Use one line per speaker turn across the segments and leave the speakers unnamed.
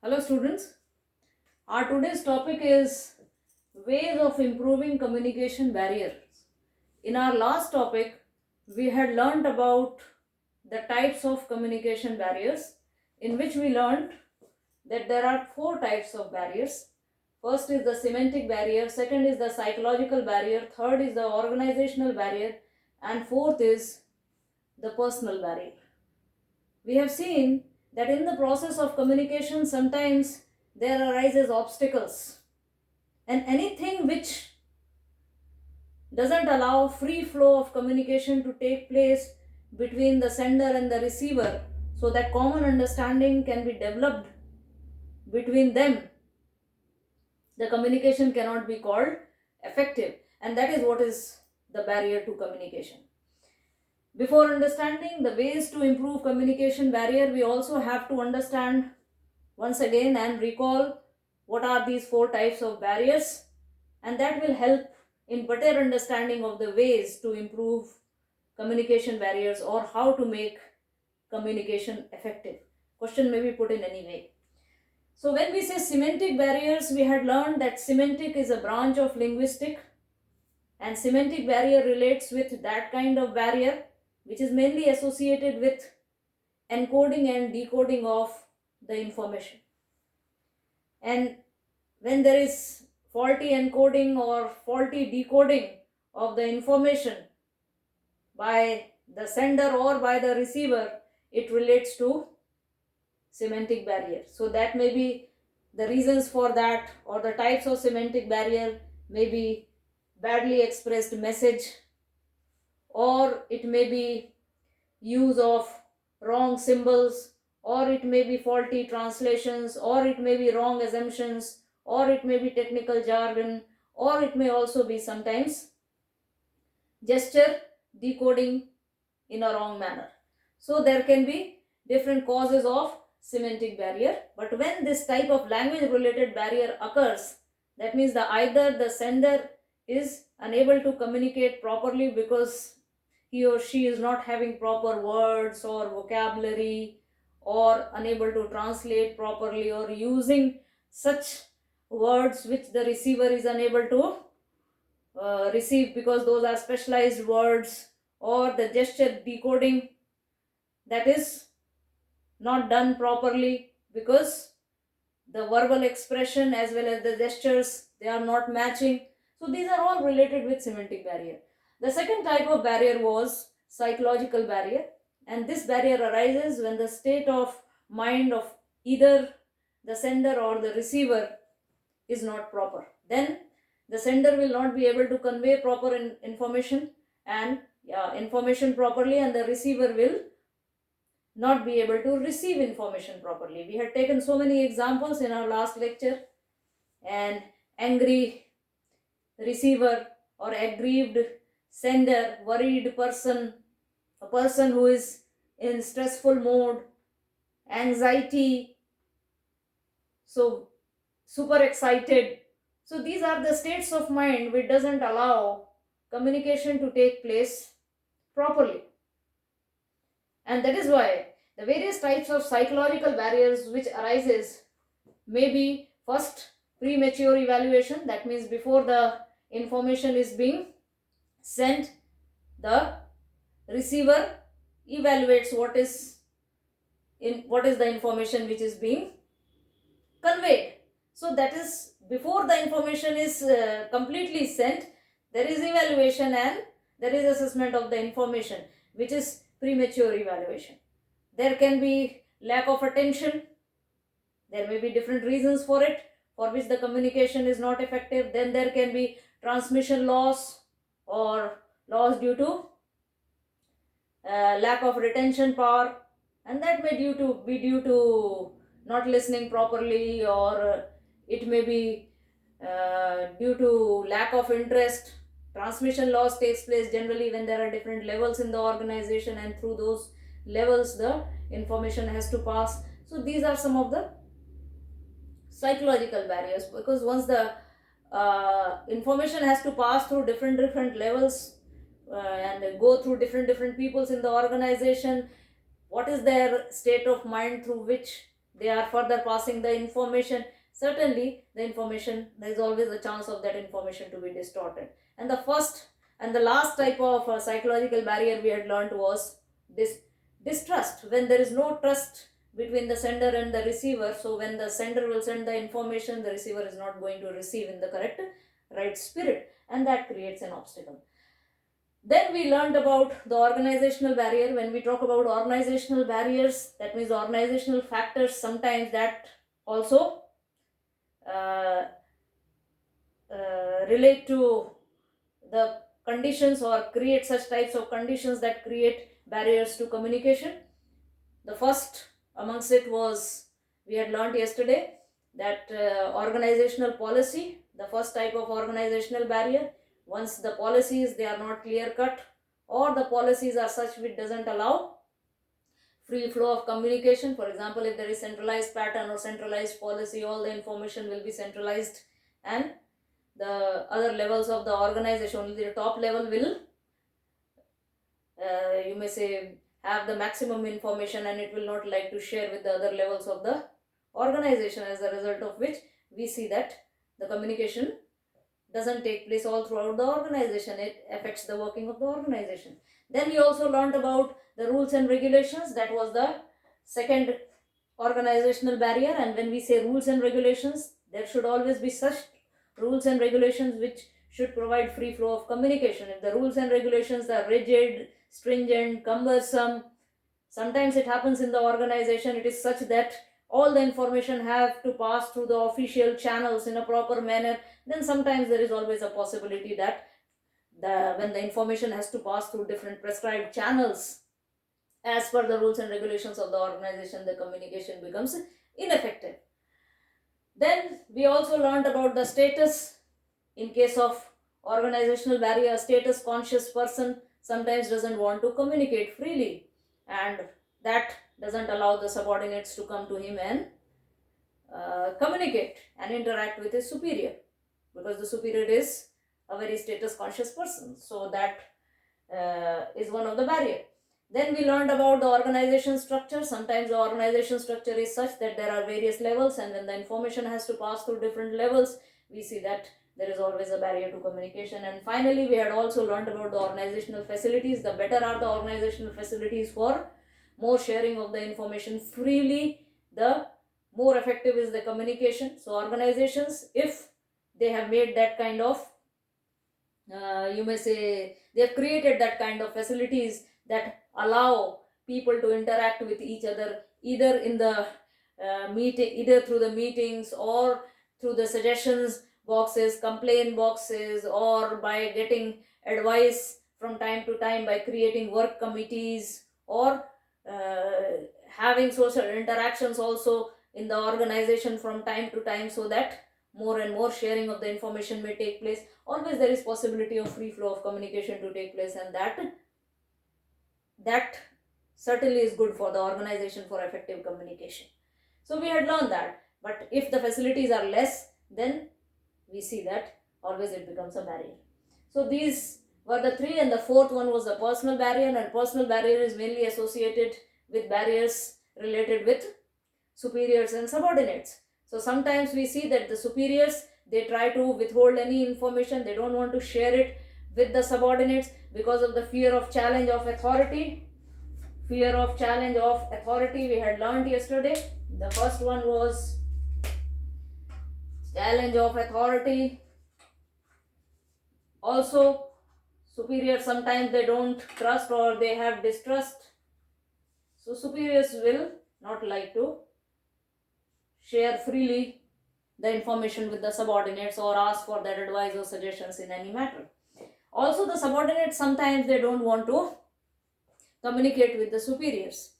Hello students, our today's topic is ways of improving communication barriers. In our last topic, we had learned about the types of communication barriers, in which we learned that there are four types of barriers. First is the semantic barrier, second is the psychological barrier, third is the organizational barrier, and fourth is the personal barrier. We have seen that in the process of communication, sometimes there arises obstacles, and anything which doesn't allow free flow of communication to take place between the sender and the receiver, so that common understanding can be developed between them, the communication cannot be called effective, and that is what is the barrier to communication. Before understanding the ways to improve communication barrier, we also have to understand once again and recall what are these four types of barriers, and that will help in better understanding of the ways to improve communication barriers or how to make communication effective. Question may be put in any way. So when we say semantic barriers, we had learned that semantic is a branch of linguistic, and semantic barrier relates with that kind of barrier which is mainly associated with encoding and decoding of the information. And when there is faulty encoding or faulty decoding of the information by the sender or by the receiver, it relates to semantic barrier. So that may be the reasons for that, or the types of semantic barrier may be badly expressed message, or it may be use of wrong symbols, or it may be faulty translations, or it may be wrong assumptions, or it may be technical jargon, or it may also be sometimes gesture decoding in a wrong manner. So there can be different causes of semantic barrier, but when this type of language related barrier occurs, that means that either the sender is unable to communicate properly because he or she is not having proper words or vocabulary, or unable to translate properly, or using such words which the receiver is unable to receive because those are specialized words, or the gesture decoding that is not done properly because the verbal expression as well as the gestures, they are not matching. So these are all related with semantic barrier. The second type of barrier was psychological barrier, and this barrier arises when the state of mind of either the sender or the receiver is not proper. Then the sender will not be able to convey proper information and information properly, and the receiver will not be able to receive information properly. We had taken so many examples in our last lecture. An angry receiver or aggrieved sender, worried person, a person who is in stressful mode, anxiety, so super excited. So these are the states of mind which doesn't allow communication to take place properly. And that is why the various types of psychological barriers which arises may be first premature evaluation, that means before the information is being sent, the receiver evaluates what is the information which is being conveyed. So that is before the information is completely sent, there is evaluation and there is assessment of the information, which is premature evaluation. There can be lack of attention. There may be different reasons for it, for which the communication is not effective. Then there can be transmission loss or loss due to lack of retention power, and that may be due to not listening properly, or it may be due to lack of interest. Transmission loss takes place generally when there are different levels in the organization, and through those levels the information has to pass. So these are some of the psychological barriers, because once the information has to pass through different levels and go through different peoples in the organization, what is their state of mind through which they are further passing the information, certainly the information, there is always a chance of that information to be distorted. And the first and the last type of psychological barrier we had learned was this distrust. When there is no trust between the sender and the receiver, so when the sender will send the information, the receiver is not going to receive in the correct right spirit, and that creates an obstacle. Then we learned about the organizational barrier. When we talk about organizational barriers, that means organizational factors, sometimes that also uh, relate to the conditions or create such types of conditions that create barriers to communication. The first amongst it was, we had learned yesterday, that organizational policy, the first type of organizational barrier. Once the policies, they are not clear cut, or the policies are such which doesn't allow free flow of communication. For example, if there is centralized pattern or centralized policy, all the information will be centralized, and the other levels of the organization, only the top level will, you may say, have the maximum information, and it will not like to share with the other levels of the organization, as a result of which we see that the communication doesn't take place all throughout the organization. It affects the working of the organization. Then we also learned about the rules and regulations. That was the second organizational barrier. And when we say rules and regulations, there should always be such rules and regulations which should provide free flow of communication. If the rules and regulations are rigid, stringent, cumbersome, sometimes it happens in the organization, it is such that all the information have to pass through the official channels in a proper manner, then sometimes there is always a possibility that when the information has to pass through different prescribed channels as per the rules and regulations of the organization, the communication becomes ineffective. Then we also learned about the status. In case of organizational barrier, a status conscious person sometimes doesn't want to communicate freely, and that doesn't allow the subordinates to come to him and communicate and interact with his superior, because the superior is a very status conscious person. So that is one of the barrier. Then we learned about the organization structure. Sometimes the organization structure is such that there are various levels, and when the information has to pass through different levels, we see that there is always a barrier to communication. And finally, we had also learned about the organizational facilities. The better are the organizational facilities for more sharing of the information freely, the more effective is the communication. So organizations, if they have made that kind of, you may say, they have created that kind of facilities that allow people to interact with each other, either in the meeting, either through the meetings or through the suggestions boxes, complaint boxes, or by getting advice from time to time by creating work committees, or having social interactions also in the organization from time to time, so that more and more sharing of the information may take place. Always there is possibility of free flow of communication to take place, and that certainly is good for the organization for effective communication. So we had learned that. But if the facilities are less, then we see that always it becomes a barrier. So these were the three, and the fourth one was the personal barrier, and personal barrier is mainly associated with barriers related with superiors and subordinates. So sometimes we see that the superiors, they try to withhold any information, they don't want to share it with the subordinates because of the fear of challenge of authority. Fear of challenge of authority, we had learned yesterday. The first one was challenge of authority. Also, superiors sometimes they don't trust or they have distrust. So superiors will not like to share freely the information with the subordinates or ask for their advice or suggestions in any matter. Also, the subordinates sometimes they don't want to communicate with the superiors.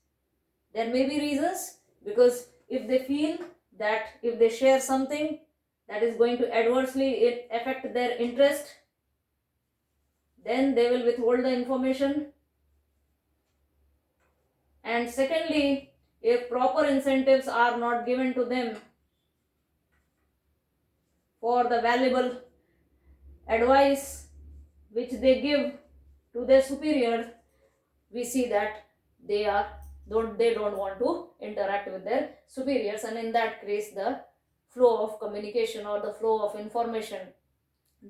There may be reasons, because if they feel that if they share something that is going to adversely affect their interest, then they will withhold the information. And secondly, if proper incentives are not given to them for the valuable advice which they give to their superior, we see that they are They don't want to interact with their superiors, and in that case the flow of communication or the flow of information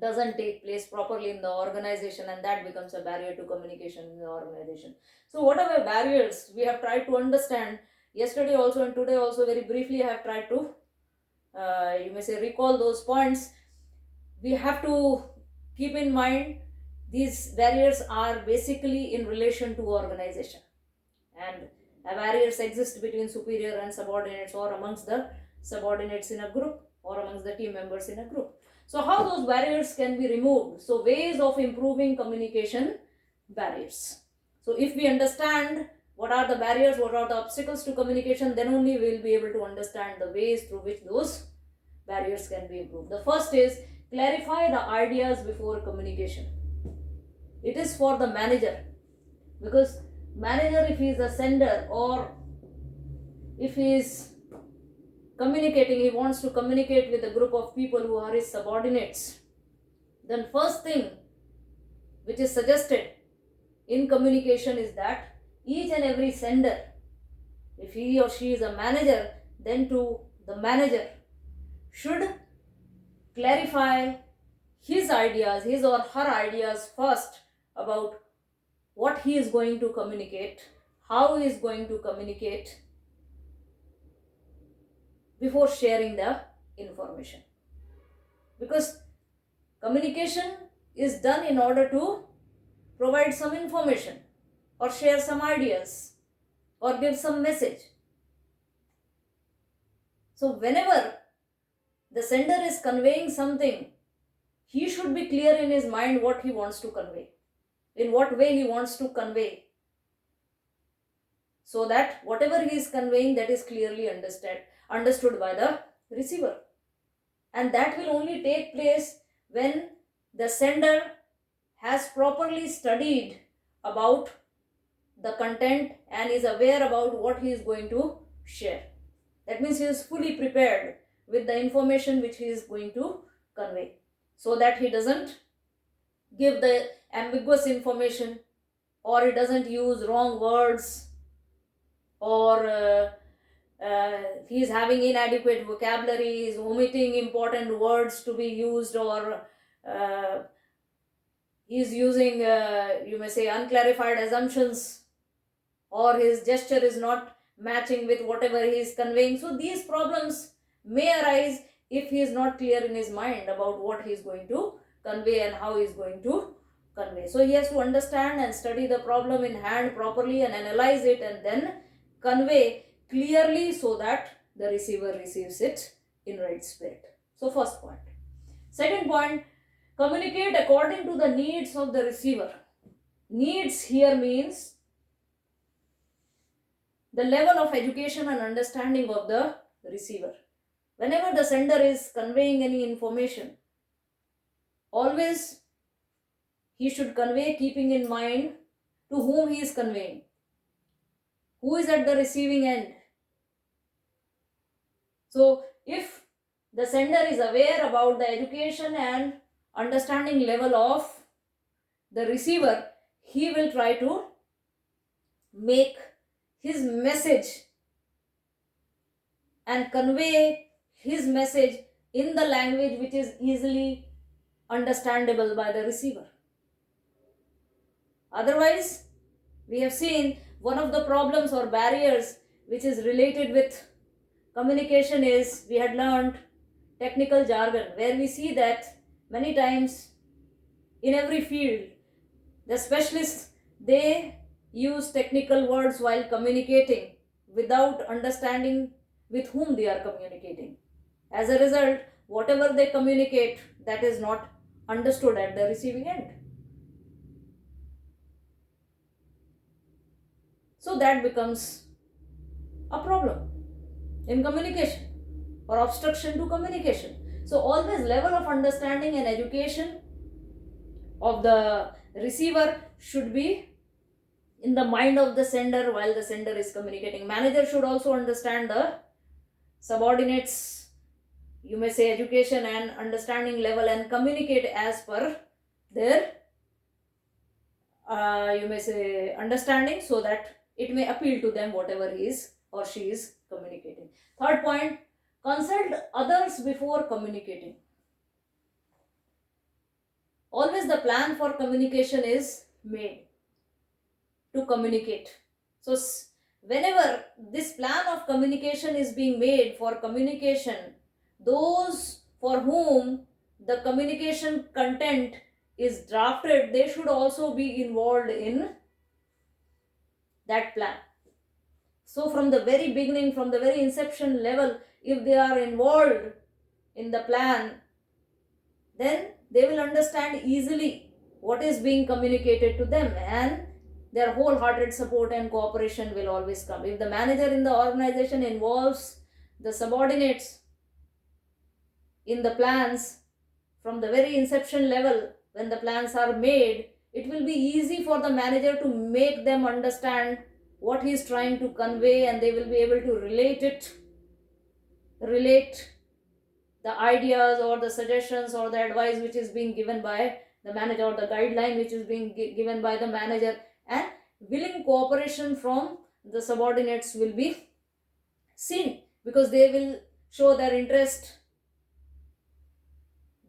doesn't take place properly in the organization, and that becomes a barrier to communication in the organization. So what are the barriers we have tried to understand yesterday also and today also? Very briefly I have tried to you may say recall those points. We have to keep in mind these barriers are basically in relation to organization, and barriers exist between superior and subordinates, or amongst the subordinates in a group, or amongst the team members in a group. So how those barriers can be removed? So ways of improving communication barriers. So if we understand what are the barriers, what are the obstacles to communication, then only we will be able to understand the ways through which those barriers can be improved. The first is clarify the ideas before communication. It is for the manager, because manager, if he is a sender or if he is communicating, he wants to communicate with a group of people who are his subordinates, then first thing which is suggested in communication is that each and every sender, if he or she is a manager, then to the manager should clarify his ideas, his or her ideas first, about what he is going to communicate, how he is going to communicate, before sharing the information. Because communication is done in order to provide some information or share some ideas or give some message. So whenever the sender is conveying something, he should be clear in his mind what he wants to convey, in what way he wants to convey, so that whatever he is conveying, that is clearly understood by the receiver. And that will only take place when the sender has properly studied about the content and is aware about what he is going to share. That means he is fully prepared with the information which he is going to convey, so that he doesn't give the ambiguous information, or he doesn't use wrong words, or he is having inadequate vocabulary, he is omitting important words to be used, or he is using you may say unclarified assumptions, or his gesture is not matching with whatever he is conveying. So these problems may arise if he is not clear in his mind about what he is going to convey and how he is going to convey. So he has to understand and study the problem in hand properly and analyze it, and then convey clearly so that the receiver receives it in right spirit. So first point. Second point, communicate according to the needs of the receiver. Needs here means the level of education and understanding of the receiver. Whenever the sender is conveying any information, always he should convey keeping in mind to whom he is conveying, who is at the receiving end. So if the sender is aware about the education and understanding level of the receiver, he will try to make his message and convey his message in the language which is easily understandable by the receiver. Otherwise, we have seen one of the problems or barriers which is related with communication is, we had learned technical jargon, where we see that many times in every field the specialists, they use technical words while communicating without understanding with whom they are communicating. As a result, whatever they communicate, that is not understood at the receiving end. So that becomes a problem in communication or obstruction to communication. So always level of understanding and education of the receiver should be in the mind of the sender while the sender is communicating. Manager should also understand the subordinates, you may say, education and understanding level, and communicate as per their you may say understanding, so that it may appeal to them whatever he is or she is communicating. Third point, consult others before communicating. Always the plan for communication is made to communicate. So whenever this plan of communication is being made for communication, those for whom the communication content is drafted, they should also be involved in that plan. So from the very beginning, from the very inception level, if they are involved in the plan, then they will understand easily what is being communicated to them, and their wholehearted support and cooperation will always come. If the manager in the organization involves the subordinates in the plans from the very inception level, when the plans are made, it will be easy for the manager to make them understand what he is trying to convey, and they will be able to relate the ideas or the suggestions or the advice which is being given by the manager, or the guideline which is being given by the manager, and willing cooperation from the subordinates will be seen, because they will show their interest.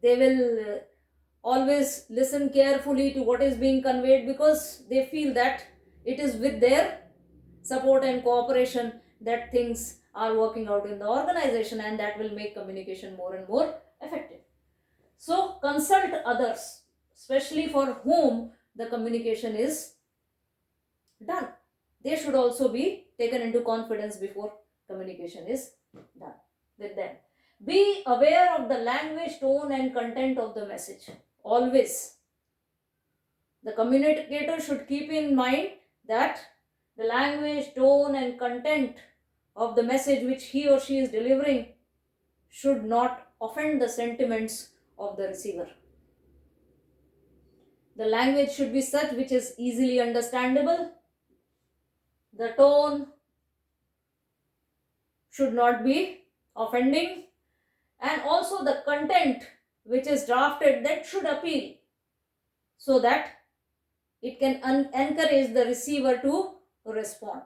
They will always listen carefully to what is being conveyed, because they feel that it is with their support and cooperation that things are working out in the organization, and that will make communication more and more effective. So consult others, especially for whom the communication is done. They should also be taken into confidence before communication is done with them. Be aware of the language, tone, and content of the message. Always the communicator should keep in mind that the language, tone, and content of the message which he or she is delivering should not offend the sentiments of the receiver. The language should be such which is easily understandable. The tone should not be offending, and also the content which is drafted, that should appeal, so that it can encourage the receiver to respond.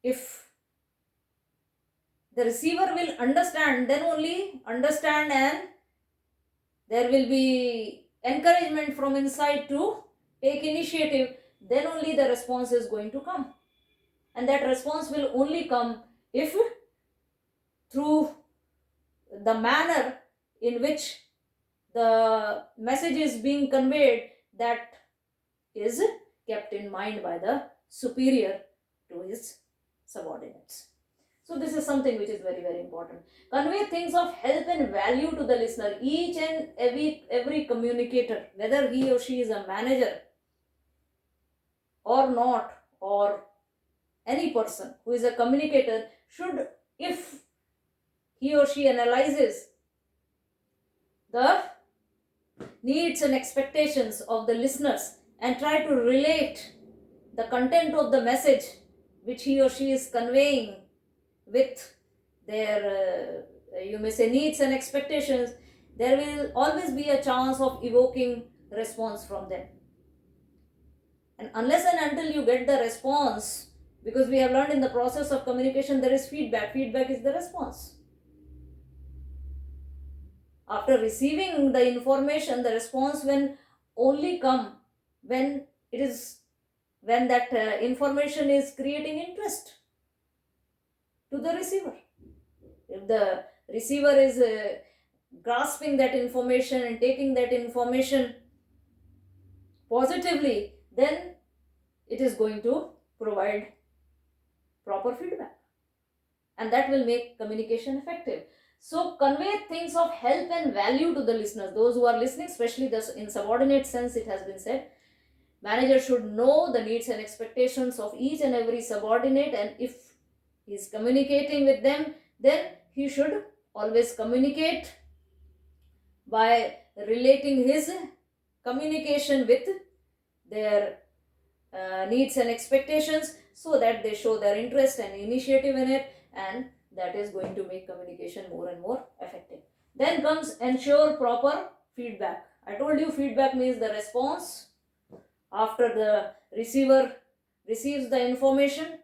If the receiver will understand, then only understand, and there will be encouragement from inside to take initiative, then only the response is going to come. And that response will only come if through the manner in which the message is being conveyed, that is kept in mind by the superior to his subordinates. So this is something which is very, very important. Convey things of help and value to the listener. Each and every communicator, whether he or she is a manager or not, or any person who is a communicator, should, if he or she analyzes the needs and expectations of the listeners and try to relate the content of the message which he or she is conveying with their you may say needs and expectations, there will always be a chance of evoking response from them. And unless and until you get the response, because we have learned in the process of communication there is feedback. Feedback is the response. After receiving the information, the response will only come when that information is creating interest to the receiver. If the receiver is grasping that information and taking that information positively, then it is going to provide proper feedback, and that will make communication effective. So convey things of help and value to the listeners, those who are listening, especially this in subordinate sense. It has been said, manager should know the needs and expectations of each and every subordinate, and if he is communicating with them, then he should always communicate by relating his communication with their needs and expectations, so that they show their interest and initiative in it, and that is going to make communication more and more effective. Then comes ensure proper feedback. I told you feedback means the response after the receiver receives the information,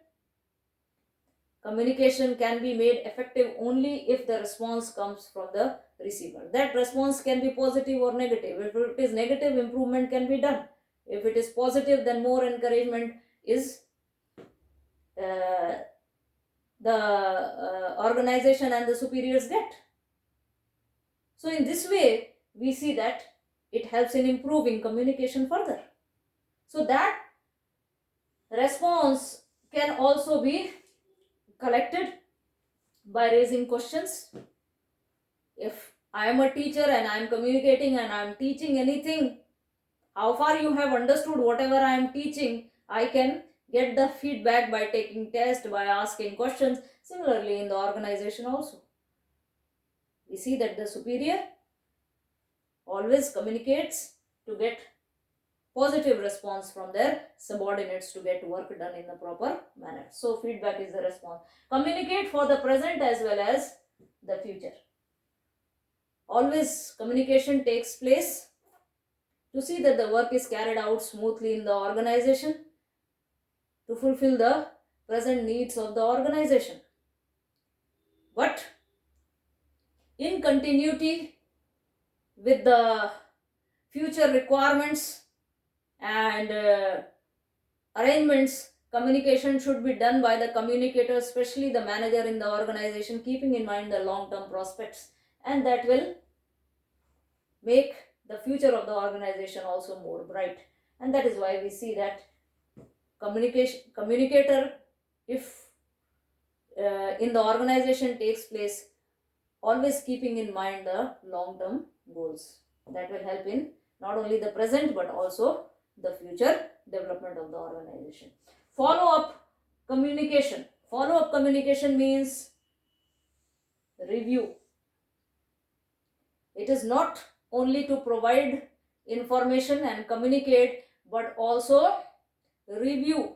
communication can be made effective only if the response comes from the receiver. That response can be positive or negative. If it is negative, improvement can be done. If it is positive, then more encouragement is the organization and the superiors get. So in this way, we see that it helps in improving communication further. So that response can also be collected by raising questions. If I am a teacher and I am communicating and I am teaching anything, how far you have understood whatever I am teaching, I can get the feedback by taking tests, by asking questions. Similarly, in the organization also, we see that the superior always communicates to get positive response from their subordinates to get work done in the proper manner. So feedback is the response. Communicate for the present as well as the future. Always communication takes place to see that the work is carried out smoothly in the organization, to fulfill the present needs of the organization. But in continuity with the future requirements and arrangements, communication should be done by the communicator, especially the manager in the organization, keeping in mind the long-term prospects, and that will make the future of the organization also more bright. And that is why we see that communicator, if in the organization takes place, always keeping in mind the long-term goals. That will help in not only the present but also the future development of the organization. Follow-up communication. Follow-up communication means review. It is not only to provide information and communicate, but also review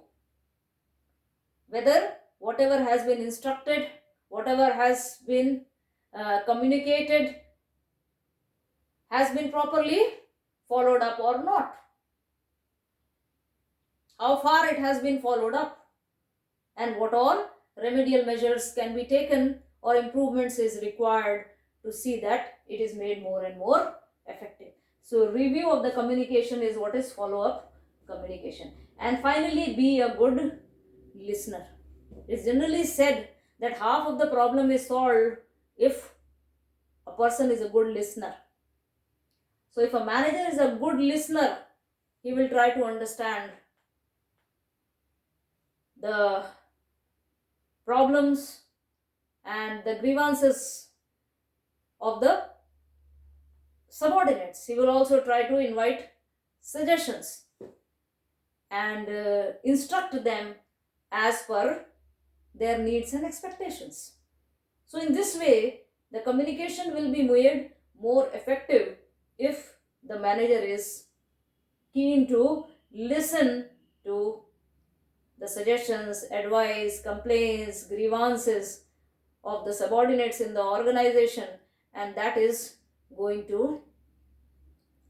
whether whatever has been instructed, whatever has been communicated has been properly followed up or not. How far it has been followed up, and what all remedial measures can be taken or improvements is required to see that it is made more and more effective. So review of the communication is what is follow-up communication. And finally, be a good listener. It's generally said that half of the problem is solved if a person is a good listener. So if a manager is a good listener, he will try to understand the problems and the grievances of the subordinates. He will also try to invite suggestions and instruct them as per their needs and expectations. So in this way, the communication will be made more effective if the manager is keen to listen to the suggestions, advice, complaints, grievances of the subordinates in the organization, and that is going to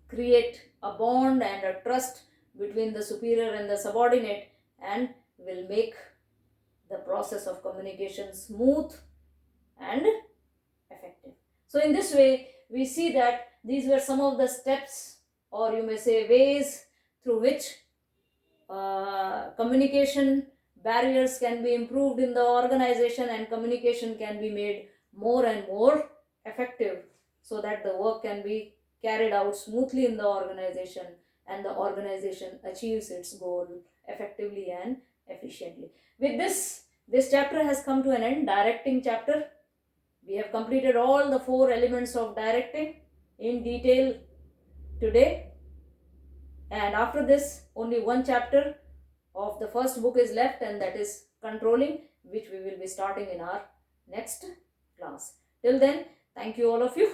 create a bond and a trust between the superior and the subordinate, and will make the process of communication smooth and effective. So in this way, we see that these were some of the steps, or you may say ways, through which communication barriers can be improved in the organization and communication can be made more and more effective, so that the work can be carried out smoothly in the organization and the organization achieves its goal effectively and efficiently. With this chapter has come to an end, directing chapter. We have completed all the 4 elements of directing in detail today. And after this, only one chapter of the first book is left, and that is controlling, which we will be starting in our next class. Till then, thank you all of you.